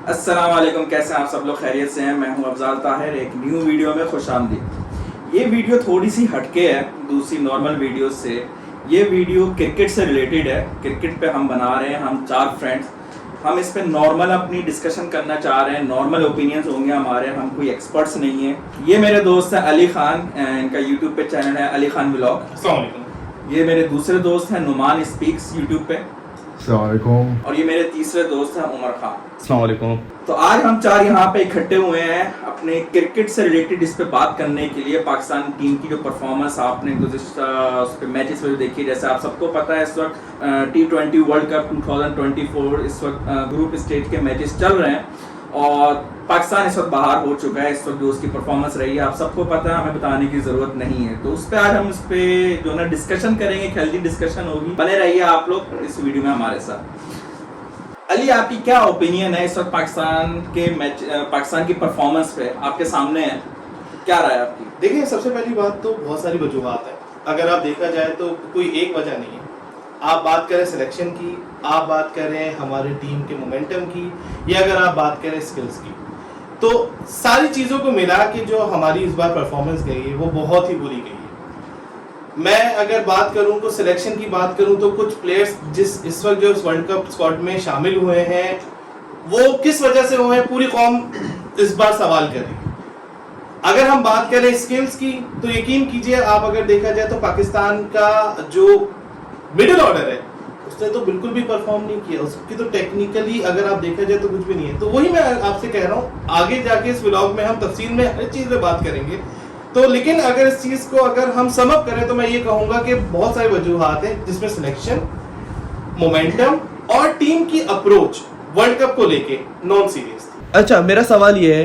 अस्सलाम वालेकुम, कैसे हैं आप सब लोग? खैरियत से हैं? मैं हूं अफजाल ताहिर, एक न्यू वीडियो में खुशामदीद। ये वीडियो थोड़ी सी हटके है दूसरी नॉर्मल वीडियो से। ये वीडियो क्रिकेट से रिलेटेड है। क्रिकेट पे हम बना रहे हैं, हम 4 फ्रेंड्स। हम इस पे नॉर्मल अपनी डिस्कशन करना चाह रहे हैं, नॉर्मल ओपिनियंस होंगे हमारे, हम कोई एक्सपर्ट्स नहीं है। ये मेरे दोस्त हैं अली खान, इनका यूट्यूब पे चैनल है अली खान व्लॉग। अस्सलाम वालेकुम। ये मेरे दूसरे दोस्त हैं नुमान स्पीक्स यूट्यूब पे। अस्सलाम वालेकुम। और ये मेरे तीसरे दोस्त हैं उमर खान। अस्सलाम वालेकुम। तो आज हम 4 यहाँ पे इकट्ठे हुए हैं अपने क्रिकेट से रिलेटेड इस पे बात करने के लिए। पाकिस्तान टीम की जो परफॉर्मेंस आपने गुज़िश्ता उस पे मैचेस में देखी, जैसे आप सबको पता है इस वक्त T20 वर्ल्ड कप 2024 इस वक्त ग्रुप स्टेज के मैचेस चल रहे हैं और पाकिस्तान इस वक्त बाहर हो चुका है। इस वक्त जो उसकी परफॉर्मेंस रही है आप सबको पता है, हमें बताने की ज़रूरत नहीं है। तो उस पर आज हम इस पे जो ना डिस्कशन करेंगे, हेल्दी डिस्कशन होगी। बने रहिए आप लोग इस वीडियो में हमारे साथ। अली, आपकी क्या ओपिनियन है इस वक्त पाकिस्तान के मैच, पाकिस्तान की परफॉर्मेंस पे? आपके सामने है, क्या राय है आपकी? देखिए, सबसे पहली बात तो बहुत सारी वजूहात है। अगर आप देखा जाए तो कोई एक वजह नहीं है। आप बात करें सिलेक्शन की, आप बात करें हमारे टीम के मोमेंटम की, या अगर आप बात करें स्किल्स की, तो सारी चीज़ों को मिला के जो हमारी इस बार परफॉर्मेंस गई है वो बहुत ही बुरी गई है। मैं अगर बात करूं तो सिलेक्शन की बात करूं तो कुछ प्लेयर्स जिस इस वक्त जो वर्ल्ड कप स्क्वाड में शामिल हुए हैं वो किस वजह से हुए हैं, पूरी कौम इस बार सवाल करेगी। अगर हम बात करें स्किल्स की तो यकीन कीजिए, आप अगर देखा जाए तो पाकिस्तान का जो मिडिल ऑर्डर है उसने तो बिल्कुल भी परफॉर्म नहीं किया। उसकी तो टेक्निकली अगर आप देखा जाए तो कुछ भी नहीं है। तो वही मैं आपसे कह रहा हूँ, आगे जाके इस व्लॉग में हम तफसील में हर चीज़ पे बात करेंगे। तो लेकिन अगर इस चीज को अगर हम सम अप करें तो मैं ये कहूंगा कि बहुत सारी वजूहात हैं, जिसमें सिलेक्शन, मोमेंटम और टीम की अप्रोच वर्ल्ड कप को लेके नॉन सीरियस थी। अच्छा, मेरा सवाल ये है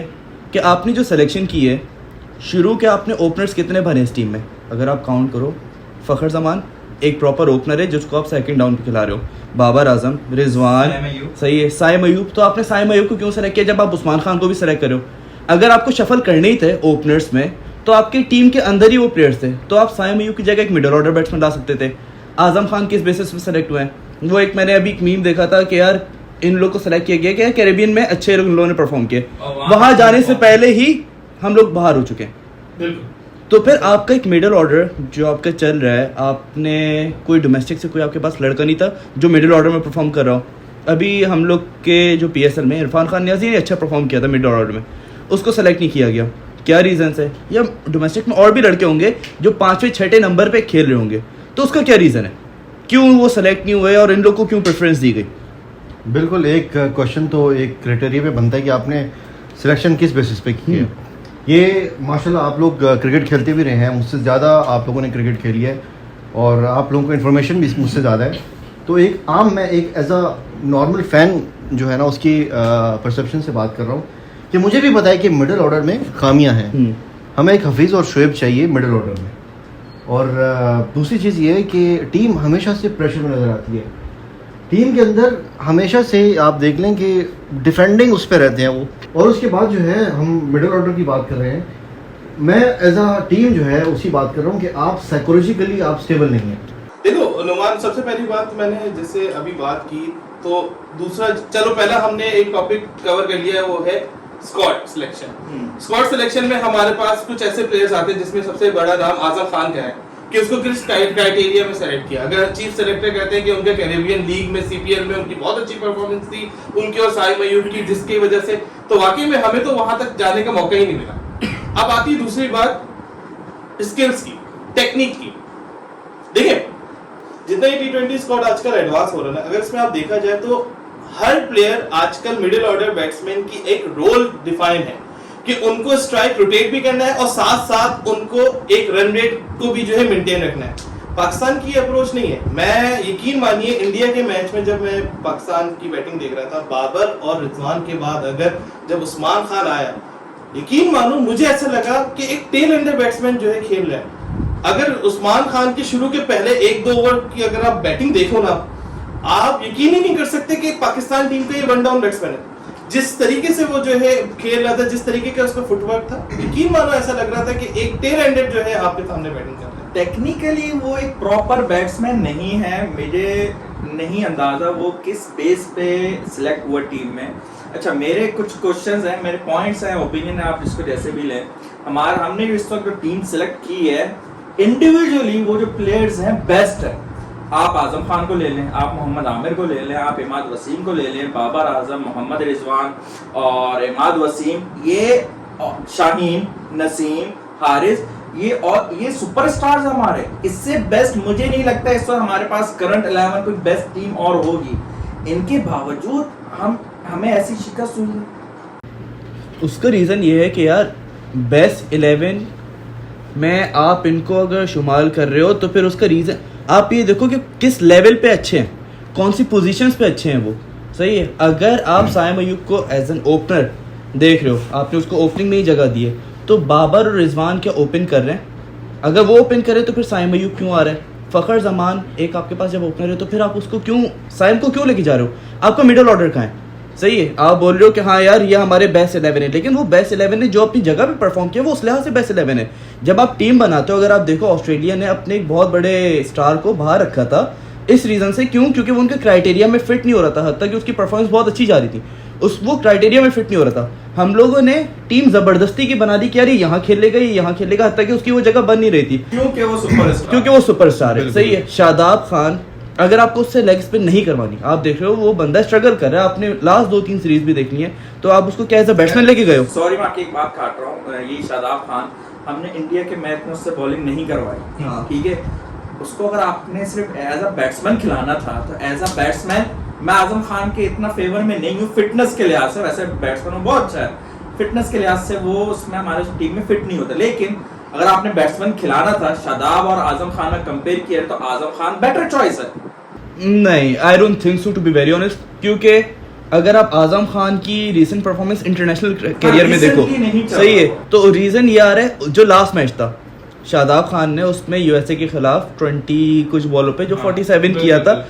कि आपने जो सिलेक्शन की है, शुरू के आपने ओपनर्स कितने भरे इस टीम में? अगर आप काउंट करो, फ़खर जमान एक प्रॉपर ओपनर है जिसको आप सेकंड डाउन पे खिला रहे हो, बाबर आजम, रिजवान, सही है, साइम अयूब। तो आपने साइम अयूब को क्यों सेलेक्ट किया जब आप उस्मान खान को भी सेलेक्ट कर रहे हो? अगर आपको शफल करने ही थे ओपनर्स में तो आपकी टीम के अंदर ही वो प्लेयर्स थे, तो आप साइम अयूब की जगह एक मिडिल ऑर्डर बैट्समैन ला सकते थे। आजम खान किस बेसिस पे सेलेक्ट हुए हैं? वो एक मैंने अभी एक मीम देखा था कि यार इन लोग को सेलेक्ट किया गया कि कैरेबियन में अच्छे लोगों ने परफॉर्म किए, वहां जाने से पहले ही हम लोग बाहर हो चुके हैं। बिल्कुल। तो फिर आपका एक मिडिल ऑर्डर जो आपका चल रहा है, आपने कोई डोमेस्टिक से कोई आपके पास लड़का नहीं था जो मिडिल ऑर्डर में परफॉर्म कर रहा हो। अभी हम लोग के जो PSL में इरफान खान नियाज़ी ने अच्छा परफॉर्म किया था मिडिल ऑर्डर में, उसको सेलेक्ट नहीं किया गया। क्या रीज़न है? या डोमेस्टिक में और भी लड़के होंगे जो 5वें 6ठे नंबर पे खेल रहे होंगे, तो उसका क्या रीज़न है? क्यों वो सेलेक्ट नहीं हुए और इन लोग को क्यों प्रेफरेंस दी गई? बिल्कुल, एक क्वेश्चन तो एक क्राइटेरिया पे बनता है कि आपने सिलेक्शन किस बेसिस पे की है। ये माशाल्लाह आप लोग क्रिकेट खेलते भी रहे हैं, मुझसे ज़्यादा आप लोगों ने क्रिकेट खेली है और आप लोगों को इन्फॉर्मेशन भी मुझसे ज़्यादा है। तो मैं एक एज अ नॉर्मल फ़ैन जो है ना उसकी परसेप्शन से बात कर रहा हूँ कि मुझे भी पता है कि मिडिल ऑर्डर में खामियां हैं। हमें एक हफीज़ और शुएब चाहिए मिडिल ऑर्डर में। और दूसरी चीज़ ये है कि टीम हमेशा से प्रेशर में नज़र आती है। टीम के अंदर हमेशा से आप देख लें कि डिफेंडिंग उस पर रहते हैं वो। और उसके बाद जो है हम मिडिल ऑर्डर की बात कर रहे हैं, मैं एज अ टीम जो है उसी बात कर रहा हूँ कि आप साइकोलॉजिकली आप स्टेबल नहीं हैं। देखो नुमान, सबसे पहली बात मैंने जैसे अभी बात की, तो दूसरा चलो पहला हमने एक टॉपिक कवर कर लिया है, वो है स्क्वाड सिलेक्शन। स्क्वाड सिलेक्शन में हमारे पास कुछ ऐसे प्लेयर्स आते हैं जिसमें सबसे बड़ा नाम आजम खान का है कि उसको किस क्राइटेरिया में सेलेक्ट किया। अगर चीफ सेलेक्टर कहते हैं कि उनके कैरेबियन लीग में CPL में उनकी बहुत अच्छी परफॉर्मेंस थी उनकी और साइम अयूब की, जिसकी वजह से तो वाकई में हमें तो वहां तक जाने का मौका ही नहीं मिला। अब आती दूसरी बात स्किल्स की, टेक्निक की। देखिए, जितना ही T20 स्क्वाड आजकल एडवांस हो रहा है, अगर इसमें आप देखा जाए तो हर प्लेयर आजकल मिडिल ऑर्डर बैट्समैन की एक रोल डिफाइन है कि उनको स्ट्राइक रोटेट भी करना है और साथ साथ उनको एक रन रेट को भी जो है मेंटेन रखना है। पाकिस्तान की अप्रोच नहीं है। मैं यकीन मानिए, इंडिया के मैच में जब मैं पाकिस्तान की बैटिंग देख रहा था, बाबर और रिजवान के बाद अगर जब उस्मान खान आया, यकीन मानो मुझे ऐसा लगा कि एक टेल एंडर बैट्समैन जो है खेल रहा है। अगर उस्मान खान के शुरू के पहले 1-2 ओवर की अगर आप बैटिंग देखो ना, आप यकीन ही नहीं कर सकते कि पाकिस्तान टीम का ये वन डाउन बैट्समैन है। जिस तरीके से वो जो है खेल रहा था, जिस तरीके का उसका फुटवर्क था, यकीन मानो ऐसा लग रहा था कि एक टेल एंडेड जो है आपके सामने बैटिंग कर रहा है। टेक्निकली वो एक प्रॉपर बैट्समैन नहीं है, मुझे नहीं अंदाजा वो किस बेस पे सिलेक्ट हुआ टीम में। अच्छा, मेरे कुछ क्वेश्चंस हैं, मेरे पॉइंट्स हैं, ओपिनियन है, आप इसको जैसे भी लें। हमने इस वक्त जो टीम सेलेक्ट की है, इंडिविजुअली वो जो प्लेयर्स हैं बेस्ट है। आप आजम खान को ले लें, आप मोहम्मद आमिर को ले लें, आप इमाद वसीम को ले लें, बाबर आजम, मोहम्मद रिजवान और इमाद वसीम, ये शाहीन, नसीम, हारिस, ये सुपरस्टार्स हमारे। इससे बेस्ट मुझे नहीं लगता इस वक्त हमारे पास करंट 11 कोई बेस्ट टीम और होगी। इनके बावजूद हमें ऐसी शिकस्त हुई। उसका रीज़न ये है कि यार बेस्ट 11 में आप इनको अगर शुमार कर रहे हो तो फिर उसका रीज़न आप ये देखो कि किस लेवल पे अच्छे हैं, कौन सी पोजीशंस पे अच्छे हैं वो। सही है, अगर आप साइम अयूब को एज एन ओपनर देख रहे हो, आपने उसको ओपनिंग में ही जगह दी है, तो बाबर और रिजवान क्या ओपन कर रहे हैं? अगर वो ओपन करे तो फिर साइम अयूब क्यों आ रहा है? फ़खर जमान एक आपके पास जब ओपनर है तो फिर आप उसको क्यों, साइम को क्यों लेके जा रहे हो? आपका मिडल ऑर्डर कहाँ है? सही है, आप बोल रहे हो कि हाँ यार ये हमारे बेस्ट 11 है, लेकिन वो बेस्ट 11 ने जो अपनी जगह पे परफॉर्म किया वो उस लिहाज से बेस्ट 11 है। जब आप टीम बनाते हो, अगर आप देखो ऑस्ट्रेलिया ने अपने एक बहुत बड़े स्टार को बाहर रखा था इस रीज़न से, क्यों? क्योंकि वो उनके क्राइटेरिया में फिट नहीं हो रहा था, हद तक कि उसकी परफॉर्मेंस बहुत अच्छी जा रही थी, वो क्राइटेरिया में फिट नहीं हो रहा था। हम लोगों ने टीम जबरदस्ती की बना दी कि यार ये यहाँ खेलेगा, ये यहाँ खेलेगा, हद तक कि उसकी वो जगह बन नहीं रही थी, क्योंकि वो सुपरस्टार है। सही है, शादाब खान, अगर आपको उससे लेग स्पिन नहीं करवानी, आप देख रहे हो वो बंदा स्ट्रगल कर रहा है, आपने लास्ट 2-3 सीरीज भी देखनी है, तो आप उसको क्या एज अ बैट्समैन लेके गए हो? सॉरी मैं आपकी एक बात काट रहा हूँ, ये शादाब खान हमने इंडिया के मैच में उससे बॉलिंग नहीं करवाई, ठीक है। उसको अगर आपने सिर्फ एज अ बैट्समैन खिलाना था तो एज अ बैट्समैन मैं आजम खान के इतना फेवर में नहीं हूँ फिटनेस के लिहाज से। वैसे बैट्समैन वो बहुत अच्छा है, फिटनेस के लिहाज से वो उसमें हमारे टीम में फिट नहीं होता, लेकिन अगर आपने बैट्समैन खिलाना था, शादाब और आजम खान में कंपेयर किया तो आजम खान बेटर चॉइस है। नहीं, I don't think so to be very honest, क्योंकि अगर आप आजम खान की रिसेंट परफॉर्मेंस इंटरनेशनल करियर में देखो, सही है, तो रीजन ये आ रहा है जो लास्ट मैच था शादाब खान ने उसमें यूएसए के खिलाफ 20 कुछ बॉलों पे जो 47 किया था,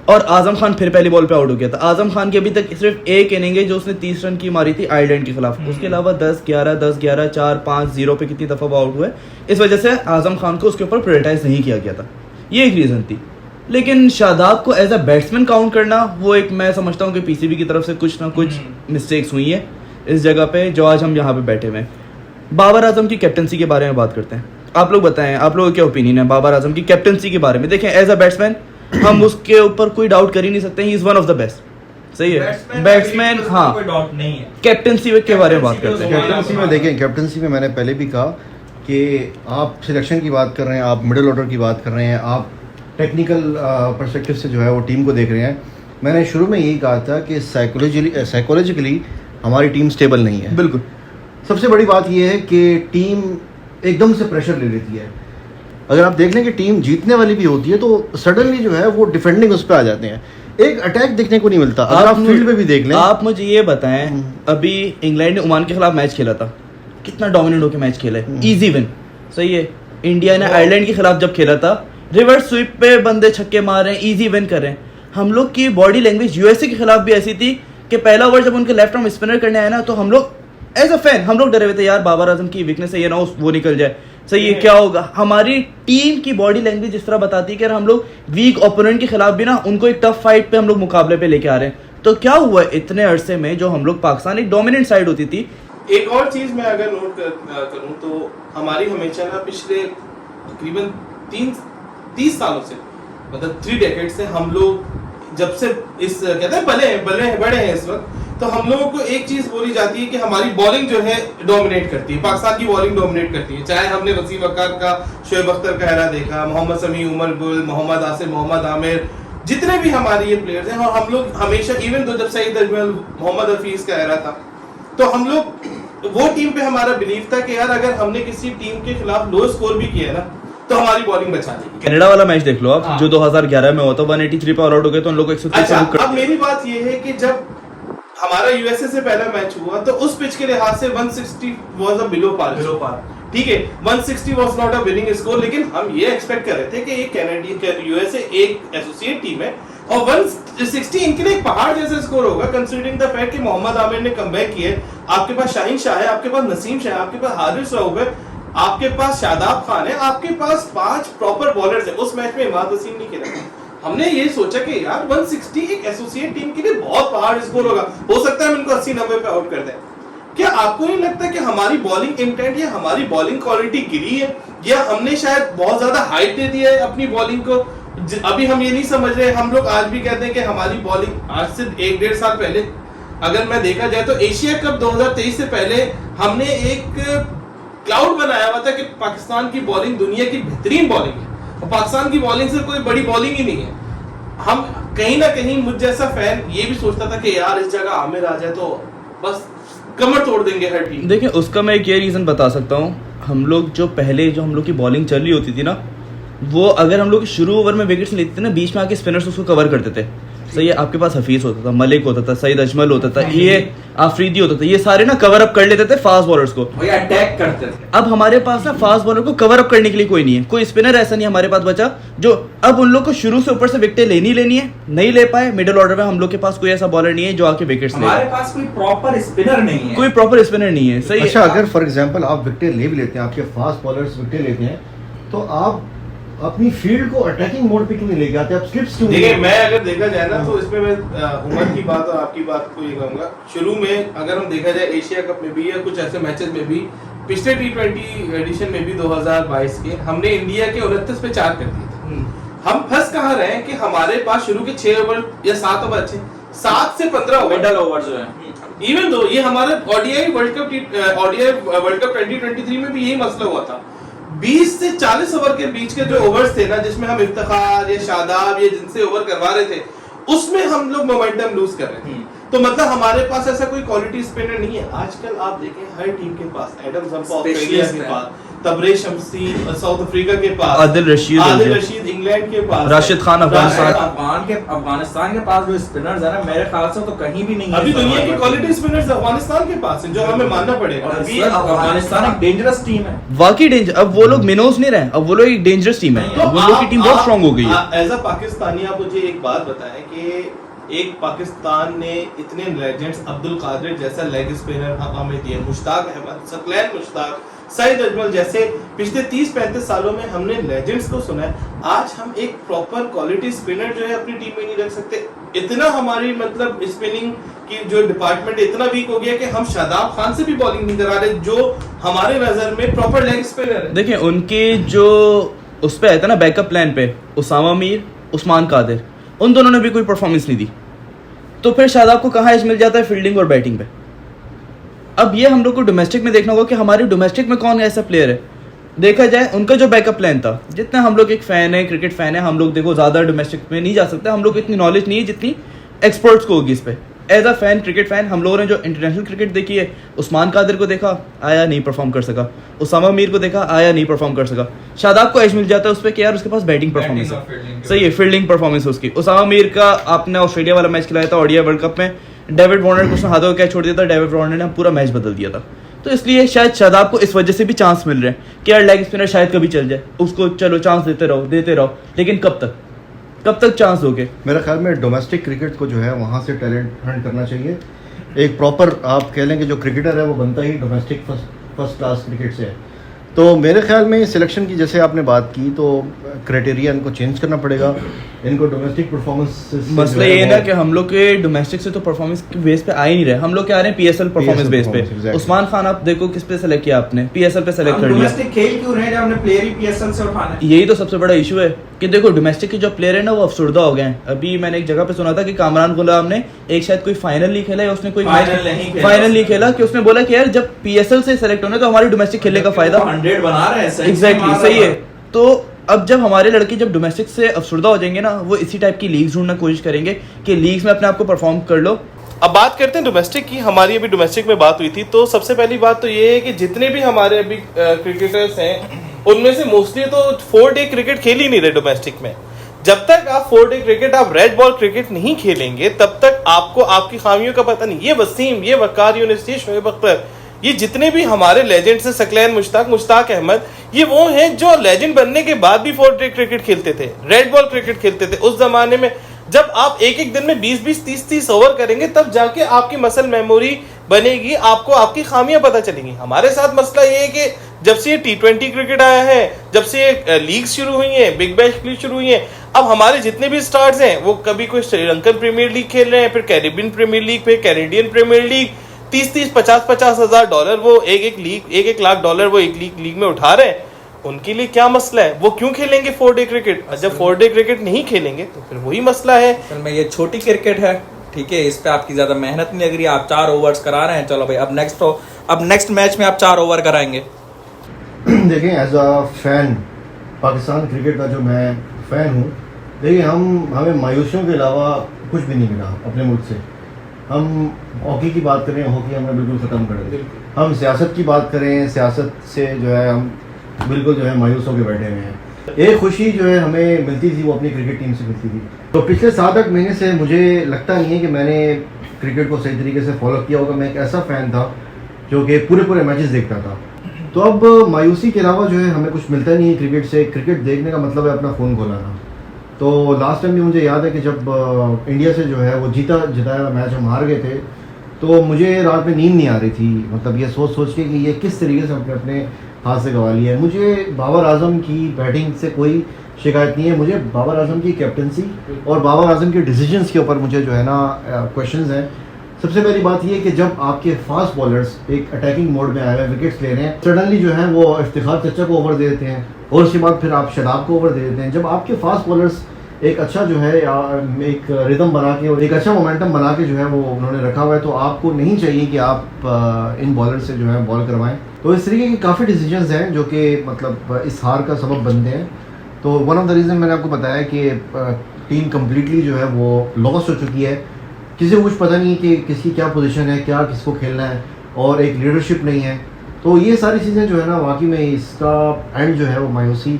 और आजम खान फिर पहली बॉल पे आउट हो गया था। आजम खान की अभी तक सिर्फ एक इनिंग है जो उसने 30 रन की मारी थी आयरलैंड के खिलाफ, उसके अलावा 10-11, 10-11, 4-5-0 पे कितनी दफा वो आउट हुए। इस वजह से आजम खान को उसके ऊपर प्रायोरिटाइज नहीं किया गया था, ये एक रीजन थी। लेकिन शादाब को एज अ बैट्समैन काउंट करना, वो एक मैं समझता हूँ कि पीसीबी की तरफ से कुछ ना कुछ मिस्टेक्स हुई है इस जगह पे जो आज हम यहाँ पे बैठे हुए हैं। बाबर आजम की कैप्टनसी के बारे में बात करते हैं, आप लोग बताएं आप लोगों का क्या ओपिनियन है बाबर आजम की कैप्टनसी के बारे में? देखें एज अ बैट्समैन हम उसके ऊपर कोई डाउट कर ही नहीं सकते, he is one of the best. सही है, बैट्समैन, हाँ, कोई डाउट नहीं है। कैप्टनसी के बारे में बात करते हैं। कैप्टनसी में देखें, कैप्टनसी में मैंने पहले भी कहा कि आप सिलेक्शन की बात कर रहे हैं, आप मिडिल ऑर्डर की बात कर रहे हैं, आप टेक्निकल पर्सपेक्टिव से जो है वो टीम को देख रहे हैं। मैंने शुरू में यही कहा था कि साइकोलॉजिकली हमारी टीम स्टेबल नहीं है। बिल्कुल, सबसे बड़ी बात यह है कि टीम एकदम से प्रेशर ले लेती है। अगर आप देख लें कि टीम जीतने वाली भी होती है तो सडनली जो है वो डिफेंडिंग उस पर आ जाते हैं, एक अटैक देखने को नहीं मिलता। अगर आप फील्ड में भी देख लें, आप मुझे ये बताएं, अभी इंग्लैंड ने ओमान के खिलाफ मैच खेला था, कितना डोमिनेट होकर मैच खेला है, इजी विन। सही है, इंडिया ने आयरलैंड के खिलाफ जब खेला था रिवर्स स्वीप पे बंदे छक्के मार रहे हैं, इजी विन कर रहे हैं। हम लोग की बॉडी लैंग्वेज यूएसए के खिलाफ भी ऐसी थी कि पहला ओवर जब उनके लेफ्ट आर्म स्पिनर करने आया ना, तो हम लोग एज अ फैन हम लोग डरे हुए थे, यार बाबर आजम की वीकनेस है, ये ना वो निकल जाए। सही है, क्या होगा? हमारी टीम की बॉडी लैंग्वेज जिस तरह बताती है कि हम लोग वीक ओपोनेंट के खिलाफ भी ना उनको एक टफ फाइट पे हम लोग मुकाबले पे लेके आ रहे हैं। तो क्या हुआ इतने अरसे में जो हम लोग पाकिस्तान एक डोमिनेंट साइड होती थी। एक और चीज मैं अगर नोट करूं तो हमारी हमेशा ना पिछले तकरीबन 30 सालों से, मतलब 3 डेकेड से हम लोग जब से इस कहते हैं बड़े हैं इस वक्त, तो हम लोगों को एक चीज बोली जाती है कि हमारी बॉलिंग जो है डोमिनेट करती है, पाकिस्तान की बॉलिंग डोमिनेट करती है। चाहे हमने वसीम अख्तर का, शोएब अख्तर का एरा देखा, मोहम्मद समी, उमर गुल, मोहम्मद आसिफ, मोहम्मद आमिर, जितने भी हमारे ये प्लेयर्स हैं, और हम लोग हमेशा इवन तो जब सईद अजमल, मोहम्मद हफीज का एरा था, तो हम लोग वो टीम पे हमारा बिलीव था कि यार अगर हमने किसी टीम के खिलाफ लो स्कोर भी किया ना तो हमारी बॉलिंग बचा देगी। कनाडा वाला मैच देख लो आप, हाँ। जो 2011 में हुआ था, 183 पे ऑल आउट हो गए तो उन लोग 130। अच्छा, अब मेरी बात ये है कि जब हमारा यूएसए से पहला मैच हुआ तो उस पिच के लिहाज से 160 वाज अ बिलो पार, ठीक है, 160 was not a winning score, लेकिन हम ये एक्सपेक्ट कर रहे थे कि एक कैनेडियन यूएसए एक एसोसिएट टीम है और 160 इनके लिए एक पहाड़ जैसा स्कोर होगा, कंसीडरिंग द फैक्ट कि मोहम्मद आमिर ने कमबैक किया है, आपके पास शाहीन शाह है, आपके पास नसीम शाह है, आपके पास हारिस रऊफ है, आपके पास शादाब खान है, आपके पास 5 प्रॉपर बॉलर्स है। उस मैच में इमाद वसीम नहीं खेला, हमने ये सोचा कि यार 160 एक एसोसिएट टीम के लिए बहुत पहाड़ स्कोर होगा, हो सकता है हम इनको 80-90 पे आउट कर दें। क्या आपको नहीं लगता कि हमारी बॉलिंग इंटेंट या हमारी बॉलिंग क्वालिटी गिरी है, या हमने शायद बहुत ज्यादा हाइट दे दिया है अपनी बॉलिंग को? अभी हम ये नहीं समझ रहे, हम लोग आज भी कहते हैं कि हमारी बॉलिंग आज से 1-1.5 साल पहले अगर मैं देखा जाए तो एशिया कप 2023 से पहले हमने एक क्लाउड बनाया हुआ था कि पाकिस्तान की बॉलिंग दुनिया की बेहतरीन बॉलिंग है, और पाकिस्तान की बॉलिंग से कोई बड़ी बॉलिंग ही नहीं है। हम कहीं ना कहीं मुझ जैसा फैन ये भी सोचता था कि यार इस जगह आमिर आ जाए तो बस कमर तोड़ देंगे हर टीम। देखिए उसका मैं एक ये रीज़न बता सकता हूँ, हम लोग जो पहले जो हम लोग की बॉलिंग चल रही होती थी ना, वो अगर हम लोग शुरू ओवर में विकेट्स लेते थे ना, बीच में आके स्पिनर्स उसको कवर करते थे। सही है, आपके पास हफीज होता था, मलिक होता था, सईद अजमल होता था, ये आफरीदी होता था, ये सारे ना कवर अप कर लेते थे फास्ट बॉलर्स को, अटैक करते थे। अब हमारे पास ना फास्ट बॉलर को कवर अप करने के लिए कोई नहीं है, कोई स्पिनर ऐसा नहीं हमारे पास बचा जो अब उन लोग को शुरू से ऊपर से विकेटें लेनी है, नहीं ले पाए। मिडिल ऑर्डर में हम लोग के पास कोई ऐसा बॉलर नहीं है जो आके विकेट्स ले। हमारे पास कोई प्रॉपर स्पिनर नहीं है, कोई प्रॉपर स्पिनर नहीं है। सही अच्छा, अगर फॉर एग्जांपल आप विकेट ले भी लेते हैं, आपके फास्ट बॉलर्स विकेट लेते हैं, तो आप अपनी फील्ड को अटैकिंग मोड पे क्यों नहीं लेके आते? आप स्लिप्स क्यों? देखिए मैं अगर देखा जाए ना तो इसमें मैं उमर की बात और आपकी बात को ये कहूंगा, शुरू में अगर हम देखा जाए एशिया कप में भी या कुछ ऐसे मैचेस में भी, पिछले T20 एडिशन में भी 2022 के, हमने इंडिया के 29 पे 4 कर दिए थे। हम फंस कहाँ रहे हैं कि हमारे पास शुरू के 6 ओवर या 7 ओवर अच्छे, 7 से 15 ओवर मिडल ओवर जो है, इवन दो ये हमारे ओडीआई वर्ल्ड कप 2023 में भी यही मसला हुआ था। 20 से 40 ओवर के बीच के जो ओवर्स थे ना, जिसमें हम इफ्तिखार या शादाब या जिनसे ओवर करवा रहे थे, उसमें हम लोग मोमेंटम लूज कर रहे थे। तो मतलब हमारे पास ऐसा कोई क्वालिटी स्पिनर नहीं है। आजकल आप देखें हर टीम के पास, एडम जम्पा ऑस्ट्रेलिया के पास, तबरेज शम्सी साउथ अफ्रीका के पास, आदिल रशीद इंग्लैंड के पास, राशिद खान अफगानिस्तान के पास जो स्पिनर्स है ना, मेरे ख्याल से तो कहीं भी नहीं है। अभी दुनिया की क्वालिटी स्पिनर्स अफगानिस्तान के पास है, जो हमें मानना पड़ेगा। अभी अफगानिस्तान एक डेंजरस टीम है, वाकई डेंजर। अब वो लोग मिनोज नहीं रहे, अब वो लोग एक डेंजरस टीम है, तो वो लोग की टीम बहुत स्ट्रांग हो गई है। एज अ पाकिस्तानी आप मुझे एक बात बताएं कि एक पाकिस्तान ने इतने लेजेंड्स, अब्दुल कादिर जैसा लेग स्पिनर हमें दिए, मुश्ताक अहमद, सकलैन मुश्ताक, सईद अजमल जैसे पिछले 30-35 सालों में हमने लेजेंड्स को सुना है। आज हम एक प्रॉपर क्वालिटी स्पिनर जो है अपनी टीम में नहीं रख सकते। इतना हमारी मतलब स्पिनिंग की जो डिपार्टमेंट इतना वीक हो गया कि हम शादाब खान से भी बॉलिंग नहीं करा रहे, जो हमारे नजर में प्रॉपर लेग स्पिनर है। देखिए उनके जो उस पे आया था ना बैकअप प्लान पे, उसामा मीर, उस्मान कादिर, उन दोनों ने भी कोई परफॉर्मेंस नहीं दी, तो फिर शादाब को कहाँ एज मिल जाता है फील्डिंग और बैटिंग पे। अब ये हम लोग को डोमेस्टिक में देखना होगा कि हमारे डोमेस्टिक में कौन ऐसा प्लेयर है। देखा जाए उनका जो बैकअप प्लान था, जितना हम लोग एक फ़ैन है, क्रिकेट फ़ैन है, हम लोग देखो ज़्यादा डोमेस्टिक में नहीं जा सकते, हम लोग को इतनी नॉलेज नहीं है जितनी एक्सपर्ट्स को होगी इस पर। As a fan, cricket fan, हम लोगों ने जो इंटरनेशनल क्रिकेट देखी है, उस्मान कादिर को देखा, आया नहीं परफॉर्म कर सका, उसामा मीर को देखा, आया नहीं परफॉर्म कर सका। शादाब को एज मिल जाता है उस पर कि यार उसके पास बैटिंग परफॉर्मेंस है, सही है, फील्डिंग परफॉर्मेंस है उसकी। उसामा मीर का आपने ऑस्ट्रेलिया वाला मैच खिलाया था ओडीआई वर्ल्ड कप में, डेविड वार्नर को उसने हाथों का कैच छोड़ दिया था, डेविड वार्नर ने पूरा मैच बदल दिया था। तो इसलिए शायद शादाब को इस वजह से भी चांस मिल रहे हैं कि यार लेग स्पिनर शायद कभी चल जाए, उसको चलो चांस देते रहो, लेकिन कब तक चांस दोगे? मेरा ख्याल में डोमेस्टिक क्रिकेट को जो है वहाँ से टैलेंट हंट करना चाहिए। एक प्रॉपर आप कह लें कि जो क्रिकेटर है वो बनता ही डोमेस्टिक फर्स्ट क्लास क्रिकेट से है। तो मेरे ख्याल में सिलेक्शन की जैसे आपने बात की, तो क्राइटेरिया इनको चेंज करना पड़ेगा, इनको डोमेस्टिक परफॉर्मेंस। मसला ये ना कि हम लोग के डोमेस्टिक से तो परफॉर्मेंस के बेस पे आ ही नहीं रहे, हम लोग क्या आ रहे हैं पीएसएल परफॉर्मेंस बेस पे। exactly. उस्मान खान आप देखो किस पे सेलेक्ट किया आपने, पीएसएल पे सेलेक्ट कर लिया। डोमेस्टिक खेल क्यों रहे जब हमने प्लेयर ही पीएसएल से उठाना है? यही तो सबसे बड़ा इशू है कि देखो डोमेस्टिक के जो प्लेयर है ना वो अफसुर्दा हो गए हैं। अभी मैंने एक जगह पे सुना था कि कामरान गुलाम ने एक शायद कोई फाइनल नहीं खेला, उसने कोई फाइनल नहीं खेला, कि उसने बोला कि यार जब पीएसएल से सेलेक्ट होने तो हमारी डोमेस्टिक खेलने का फायदा 100 बना रहे हैं। एग्जैक्टली सही है। तो अब जब हमारे लड़के जब डोमेस्टिक से अफसुर्दा हो जाएंगे ना, वो इसी टाइप की लीग्स ढूंढना कोशिश करेंगे कि लीग्स में अपने आप को परफॉर्म कर लो। अब बात करते हैं डोमेस्टिक की। हमारी अभी डोमेस्टिक में बात हुई थी, तो सबसे पहली बात तो ये है कि जितने भी हमारे अभी क्रिकेटर्स हैं उनमें से मोस्टली तो 4 डे क्रिकेट खेल ही नहीं रहे डोमेस्टिक में। जब तक आप 4 डे क्रिकेट, आप रेड बॉल क्रिकेट नहीं खेलेंगे तब तक आपको आपकी खामियों का पता नहीं। ये वसीम, ये वकार यूनिस, ये शोएब अख्तर, ये जितने भी हमारे लेजेंड्स हैं, सकलैन मुश्ताक अहमद, ये वो हैं जो लेजेंड बनने के बाद भी 4 डे क्रिकेट खेलते थे, रेड बॉल क्रिकेट खेलते थे। उस जमाने में जब आप एक दिन में 20-20, 30-30 ओवर करेंगे तब जाके आपकी मसल मेमोरी बनेगी, आपको आपकी खामियां पता चलेंगी। हमारे साथ मसला ये है कि जब से ये T20 क्रिकेट आया है, जब से लीग शुरू हुई है, बिग बैश लीग शुरू हुई है, अब हमारे जितने भी स्टार्स हैं वो कभी कोई श्रीलंकन प्रीमियर लीग खेल रहे हैं, फिर कैरेबियन प्रीमियर लीग, फिर कैनेडियन प्रीमियर लीग, 30-30, 50-50 हजार डॉलर वो एक लाख डॉलर वो एक लीग में उठा रहे हैं। उनके लिए क्या मसला है? वो क्यों खेलेंगे 4 डे क्रिकेट? जब 4 डे क्रिकेट नहीं खेलेंगे तो फिर वही मसला है। असल में ये छोटी क्रिकेट है, ठीक है, इस पे आपकी ज्यादा मेहनत नहीं लग रही, आप 4 ओवर्स करा रहे हैं, चलो भाई अब नेक्स्ट मैच में आप 4 ओवर कराएंगे। देखें, as a fan Pakistan cricket का जो मैं फ़ैन हूँ, देखिए हमें मायूसियों के अलावा कुछ भी नहीं मिला अपने मुल्क से। हम हॉकी की बात करें, हॉकी हमने बिल्कुल ख़त्म कर दी। हम सियासत की बात करें, सियासत से जो है हम बिल्कुल जो है मायूस होकर बैठे हुए हैं। एक खुशी जो है हमें मिलती थी वो अपनी क्रिकेट टीम से मिलती थी। तो पिछले 7-8 महीने से मुझे लगता नहीं है कि मैंने क्रिकेट को सही तरीके से फॉलो किया होगा। मैं एक ऐसा फ़ैन था जो कि पूरे मैचेस देखता था। तो अब मायूसी के अलावा जो है हमें कुछ मिलता नहीं है क्रिकेट से। क्रिकेट देखने का मतलब है अपना फ़ोन खोलाना। तो लास्ट टाइम भी मुझे याद है कि जब इंडिया से जो है वो जिताया मैच हम हार गए थे, तो मुझे रात में नींद नहीं आ रही थी। मतलब ये सोच के कि ये किस तरीके से अपने हाथ से गंवा लिया है। मुझे बाबर आजम की बैटिंग से कोई शिकायत नहीं है, मुझे बाबर आजम की कैप्टनसी और बाबर आजम के डिसीजंस के ऊपर मुझे जो है ना क्वेश्चंस हैं। सबसे पहली बात ये कि जब आपके फास्ट बॉलर्स एक अटैकिंग मोड में आए हुए विकेट्स ले रहे हैं, सडनली जो है वो इफ्तिखार चचा को ओवर दे देते हैं और उसके बाद फिर आप शदाब को ओवर दे देते हैं। जब आपके फास्ट बॉलर्स एक अच्छा जो है एक रिदम बना के और एक अच्छा मोमेंटम बना के जो है वो उन्होंने रखा हुआ है, तो आपको नहीं चाहिए कि आप इन बॉलर से जो है बॉल करवाएं। तो इस तरीके की काफ़ी डिसीजंस हैं जो कि मतलब इस हार का सबब बनते हैं। तो वन ऑफ द रीज़न मैंने आपको बताया कि टीम कम्प्लीटली जो है वो लॉस्ट हो चुकी है। किसी को कुछ पता नहीं कि किसकी क्या पोजीशन है, क्या किसको खेलना है, और एक लीडरशिप नहीं है। तो ये सारी चीज़ें जो है ना वाकई में इसका एंड जो है वो मायूसी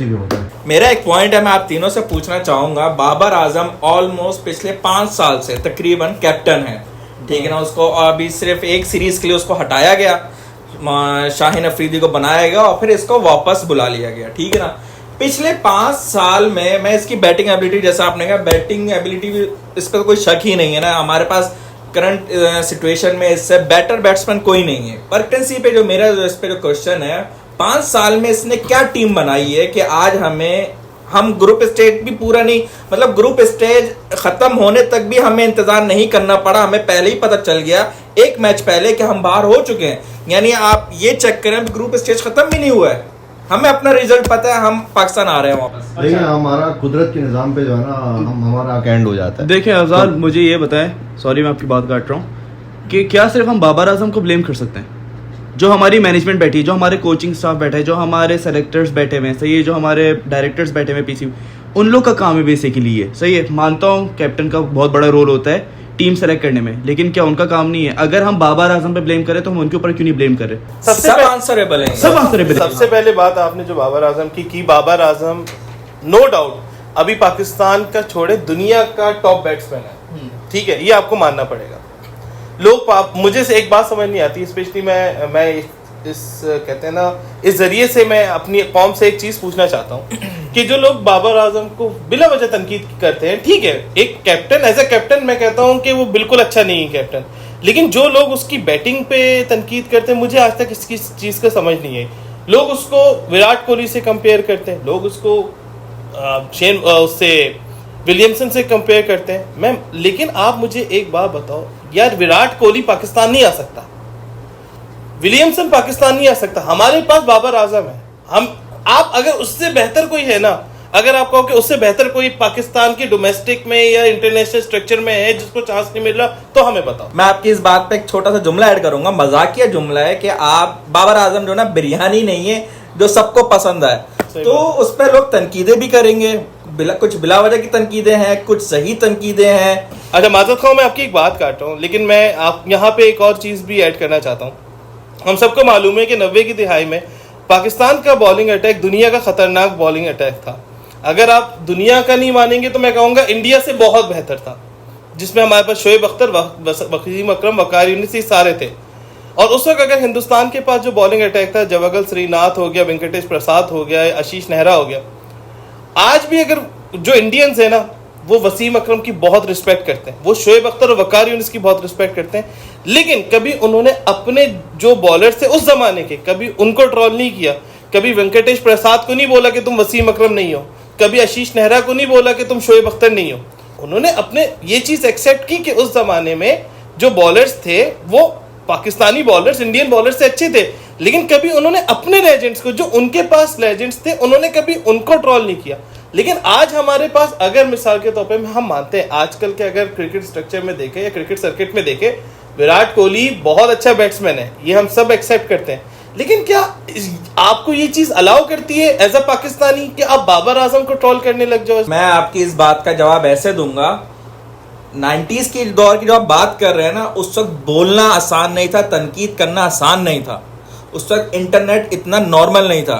भी होता है। मेरा एक पॉइंट है, मैं आप तीनों से पूछना चाहूंगा। बाबर आजम ऑलमोस्ट पिछले 5 साल से तकरीबन कैप्टन है, ठीक है ना। उसको अभी सिर्फ एक सीरीज के लिए उसको हटाया गया, शाहीन अफरीदी को बनाया गया और फिर इसको वापस बुला लिया गया, ठीक है ना। पिछले 5 साल में मैं इसकी बैटिंग एबिलिटी, जैसा आपने कहा बैटिंग एबिलिटी भी, इस पर कोई शक ही नहीं है ना। हमारे पास करंट सिचुएशन में इससे बेटर बैट्समैन कोई नहीं है। कैप्टनसी पे जो मेरा इस पे जो क्वेश्चन है, 5 साल में इसने क्या टीम बनाई है कि आज हम ग्रुप स्टेज भी पूरा नहीं, मतलब ग्रुप स्टेज खत्म होने तक भी हमें इंतजार नहीं करना पड़ा। हमें पहले ही पता चल गया एक मैच पहले कि हम बाहर हो चुके हैं। यानी आप ये चेक करें, ग्रुप स्टेज खत्म भी नहीं हुआ है, हमें अपना रिजल्ट पता है, हम पाकिस्तान आ रहे हैं वापस। देखिए हमारा कुदरत के निज़ाम पे जो है ना हमारा एंड हो जाता है। देखिए आज़ाद, मुझे ये बताएं, सॉरी मैं आपकी बात काट रहा हूँ, कि क्या सिर्फ हम बाबर आजम को ब्लेम कर सकते हैं? जो हमारी मैनेजमेंट बैठी है, जो हमारे कोचिंग स्टाफ बैठा है, जो हमारे सेलेक्टर्स बैठे हुए हैं, सही है, जो हमारे डायरेक्टर्स बैठे हुए हैं पीसी, उन लोग का काम है बेसिकली ये, सही है। मानता हूँ कैप्टन का बहुत बड़ा रोल होता है टीम सेलेक्ट करने में, लेकिन क्या उनका काम नहीं है? अगर हम बाबर आजम पे ब्लेम करें तो हम उनके ऊपर क्यों नहीं ब्लेम कर रहे? सब आंसरेबल है, सब आंसरेबल। सबसे पहले बात आपने जो बाबर आजम की बाबर आजम नो डाउट अभी पाकिस्तान का छोड़े दुनिया का टॉप बैट्समैन है, ठीक है, ये आपको मानना पड़ेगा। लोग मुझे से एक बात समझ नहीं आती, स्पेशली मैं इस कहते हैं ना, इस जरिए से मैं अपनी कौम से एक चीज पूछना चाहता हूँ कि जो लोग बाबर आजम को बिला वजह तनकीद करते हैं, ठीक है, एक कैप्टन एज ए कैप्टन मैं कहता हूँ कि वो बिल्कुल अच्छा नहीं है कैप्टन, लेकिन जो लोग उसकी बैटिंग पे तनकीद करते हैं, मुझे आज तक इसकी चीज का समझ नहीं है। लोग उसको विराट कोहली से कंपेयर करते हैं, लोग उसको उससे विलियमसन से कंपेयर करते हैं। लेकिन आप मुझे एक बात बताओ यार, विराट कोहली पाकिस्तान नहीं आ सकता, विलियमसन पाकिस्तान नहीं आ सकता, हमारे पास बाबर आजम है। आप अगर उससे बेहतर कोई है ना, अगर आप कहो कि उससे बेहतर कोई पाकिस्तान के डोमेस्टिक में या इंटरनेशनल स्ट्रक्चर में है जिसको चांस नहीं मिल रहा, तो हमें बताओ। मैं आपकी इस बात पे एक छोटा सा जुमला ऐड करूंगा, मजाकिया जुमला है कि आप बाबर आजम जो ना बिरयानी नहीं है जो सबको पसंद आए, तो उस पर लोग तनकीदें भी करेंगे, कुछ बिला वजह की तनकीदें हैं, कुछ सही तनकीदें हैं। अच्छा माजरत खां, मैं आपकी एक बात काट रहा हूँ, लेकिन मैं आप यहाँ पे एक और चीज भी ऐड करना चाहता हूँ। हम सबको मालूम है कि 90 की दिहाई में पाकिस्तान का बॉलिंग अटैक दुनिया का खतरनाक बॉलिंग अटैक था। अगर आप दुनिया का नहीं मानेंगे तो मैं कहूँगा इंडिया से बहुत बेहतर था, जिसमें हमारे पास शोएब अख्तर, वसीम अकरम, वकार यूनिस सारे थे। और उस वक्त अगर हिंदुस्तान के पास जो बॉलिंग अटैक था, जवागल श्रीनाथ हो गया, वेंकटेश प्रसाद हो गया, आशीष नेहरा हो गया, आज भी अगर जो इंडियंस है ना वो वसीम अकरम की बहुत रिस्पेक्ट करते हैं, वो शोएब अख्तर और वकार यूनिस की बहुत रिस्पेक्ट करते हैं, लेकिन कभी उन्होंने अपने जो बॉलर थे उस जमाने के, कभी उनको ट्रोल नहीं किया, कभी वेंकटेश प्रसाद को नहीं बोला कि तुम वसीम अकरम नहीं हो, कभी आशीष नेहरा को नहीं बोला कि तुम शोएब अख्तर नहीं हो। उन्होंने अपने ये चीज एक्सेप्ट की कि उस जमाने में जो बॉलर्स थे वो पाकिस्तानी बॉलर्स इंडियन बॉलर्स से अच्छे थे, लेकिन कभी उन्होंने अपने लेजेंड्स को, जो उनके पास लेजेंड्स थे, उन्होंने कभी उनको ट्रोल नहीं किया। लेकिन आज हमारे पास, अगर मिसाल के तौर पे हम मानते हैं आजकल के अगर क्रिकेट स्ट्रक्चर में देखें या क्रिकेट सर्किट में देखें, विराट कोहली बहुत अच्छा बैट्समैन है, ये हम सब एक्सेप्ट करते हैं, लेकिन क्या आपको ये चीज अलाउ करती है एज अ पाकिस्तानी कि आप बाबर आजम को ट्रोल करने लग जाओ? मैं आपकी इस बात का जवाब ऐसे दूंगा, 90s के दौर की जो आप बात कर रहे हैं ना, उस वक्त बोलना आसान नहीं था, तनकीद करना आसान नहीं था, उस वक्त इंटरनेट इतना नॉर्मल नहीं था।